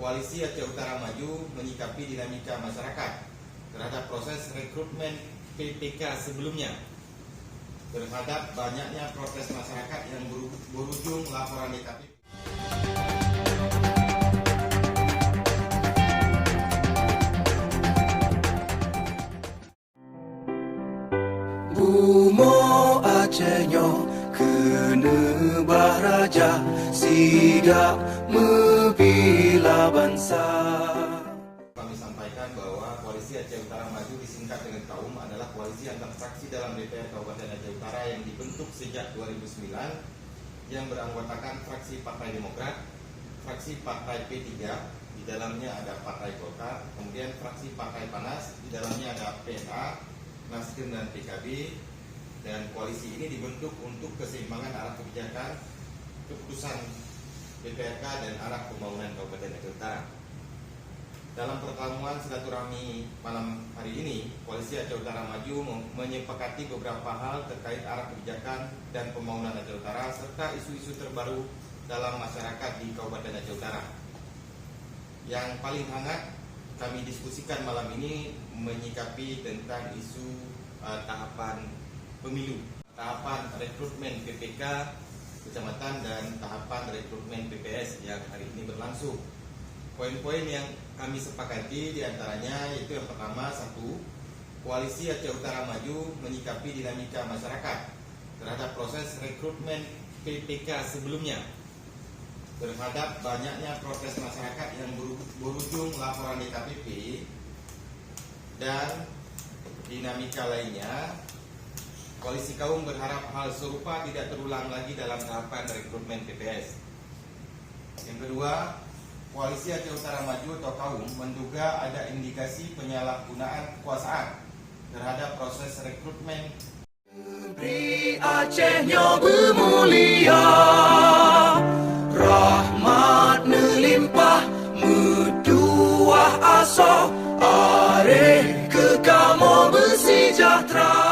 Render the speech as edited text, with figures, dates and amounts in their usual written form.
Koalisi Aceh Utara Maju menyikapi dinamika masyarakat terhadap proses rekrutmen PPK sebelumnya, terhadap banyaknya protes masyarakat yang berujung laporan DKP. Bumo Acehnya kena baraja sidak membela bangsa. Kami sampaikan bahwa Koalisi Aceh Utara Maju disingkat dengan KAUM adalah koalisi antar fraksi dalam DPR Kabupaten Aceh Utara yang dibentuk sejak 2009 yang beranggotakan fraksi Partai Demokrat, fraksi Partai P3, di dalamnya ada Partai Golkar, kemudian fraksi Partai Panas, di dalamnya ada PNA, Nasdem dan PKB, dan koalisi ini dibentuk untuk keseimbangan arah kebijakan, keputusan BPRK dan arah pembangunan Kabupaten Aceh Utara. Dalam pertemuan silaturahmi malam hari ini, Koalisi Aceh Utara Maju menyepakati beberapa hal terkait arah kebijakan dan pembangunan Aceh Utara serta isu-isu terbaru dalam masyarakat di Kabupaten Aceh Utara. Yang paling hangat kami diskusikan malam ini menyikapi tentang isu tahapan pemilu, tahapan rekrutmen PPK kecamatan dan tahapan rekrutmen PPS yang hari ini berlangsung. Poin-poin yang kami sepakati diantaranya yaitu yang pertama, satu, Koalisi Aceh Utara Maju menyikapi dinamika masyarakat terhadap proses rekrutmen PPK sebelumnya, terhadap banyaknya protes masyarakat yang berujung laporan DKPP dan dinamika lainnya. Koalisi KAUM berharap hal serupa tidak terulang lagi dalam tahapan rekrutmen PPS. Yang kedua, Koalisi Aceh Utara Maju atau KAUM menduga ada indikasi penyalahgunaan kekuasaan terhadap proses rekrutmen. Negeri Acehnya bermulia, rahmat melimpah, meduah asa, areh kekamo bersejahtera.